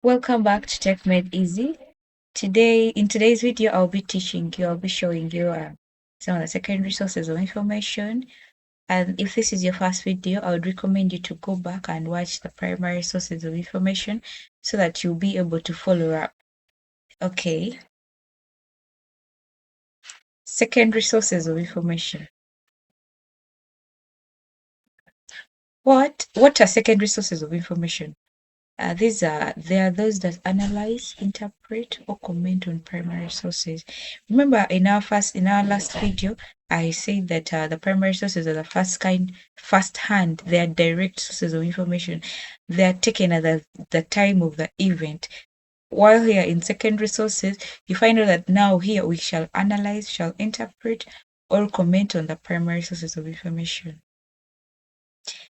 Welcome back to Tech Made Easy. In today's video, I'll be showing you some of the secondary sources of information. And if this is your first video, I would recommend you to go back and watch the primary sources of information so that you'll be able to follow up. Okay. Secondary sources of information. What are secondary sources of information? They are those that analyze, interpret, or comment on primary sources. Remember, in our last video, I said that the primary sources are the first hand. They are direct sources of information. They are taken at the time of the event. While here in secondary sources, you find out that now here we shall analyze, shall interpret, or comment on the primary sources of information.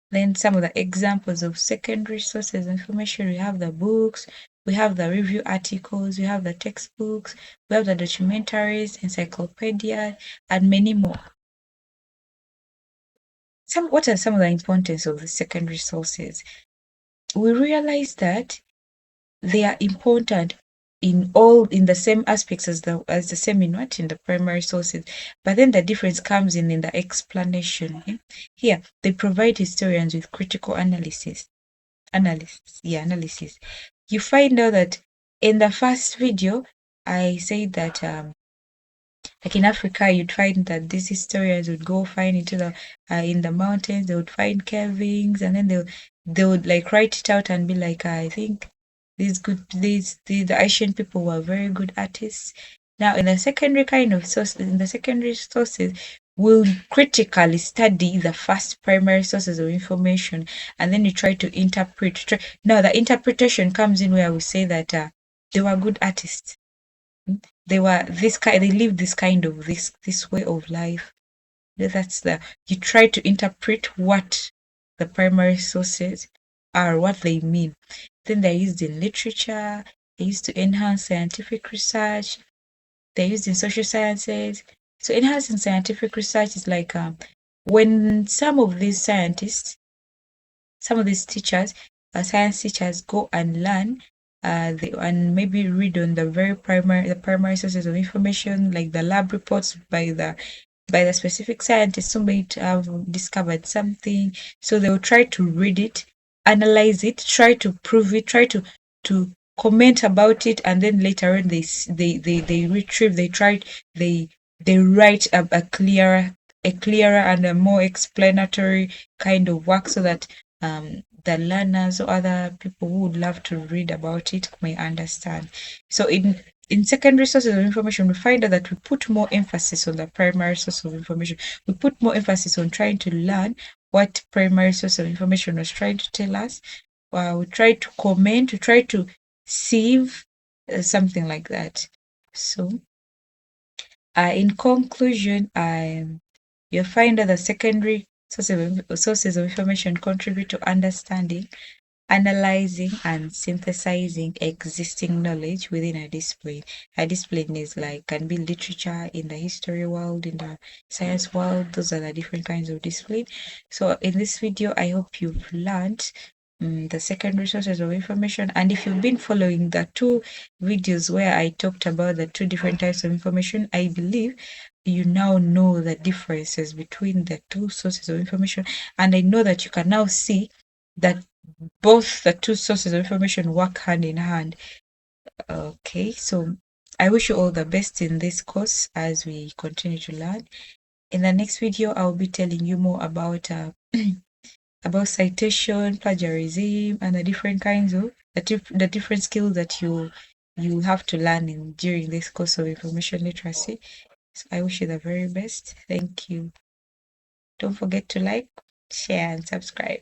Then some of the examples of secondary sources of information, we have the books, we have the review articles, we have the textbooks, we have the documentaries, encyclopedia, and many more. What are some of the importance of the secondary sources? We realize that they are important in the same aspects as the same in the primary sources, but then the difference comes in the explanation. Here they provide historians with critical analysis. You find out that in the first video I said that like in Africa, you'd find that these historians would go find into the in the mountains. They would find carvings, and then they would like write it out and be like, I think the Asian people were very good artists. Now, in the secondary sources, we'll critically study the first primary sources of information, and then you try to interpret. Now, the interpretation comes in where we say that they were good artists. They were this kind. They lived this way of life. That's the You try to interpret what the primary sources are, what they mean. Then they're used in literature. They're used to enhance scientific research. They're used in social sciences. So enhancing scientific research is like when some of these teachers, science teachers, go and learn, and maybe read on the primary sources of information, like the lab reports by the specific scientists who might have discovered something. So they will try to read it, analyze it, try to prove it, try to comment about it, and then later on they retrieve, they write a clearer and a more explanatory kind of work so that the learners or other people who would love to read about it may understand. So in secondary sources of information, we find out that we put more emphasis on the primary source of information. We put more emphasis on trying to learn what primary source of information was trying to tell us. We try to comment, we try to sieve, something like that. So, in conclusion, you'll find that the secondary sources of information contribute to understanding, analyzing, and synthesizing existing knowledge within a discipline. A discipline can be literature, in the history world, in the science world. Those are the different kinds of discipline. So in this video, I hope you've learned the secondary sources of information. And if you've been following the two videos where I talked about the two different types of information, I believe you now know the differences between the two sources of information. And I know that you can now see that both the two sources of information work hand in hand. Okay, so I wish you all the best in this course as we continue to learn. In the next video, I'll be telling you more about about citation, plagiarism, and the different kinds of the different skills that you have to learn during this course of information literacy. So I wish you the very best. Thank you. Don't forget to like, share, and subscribe.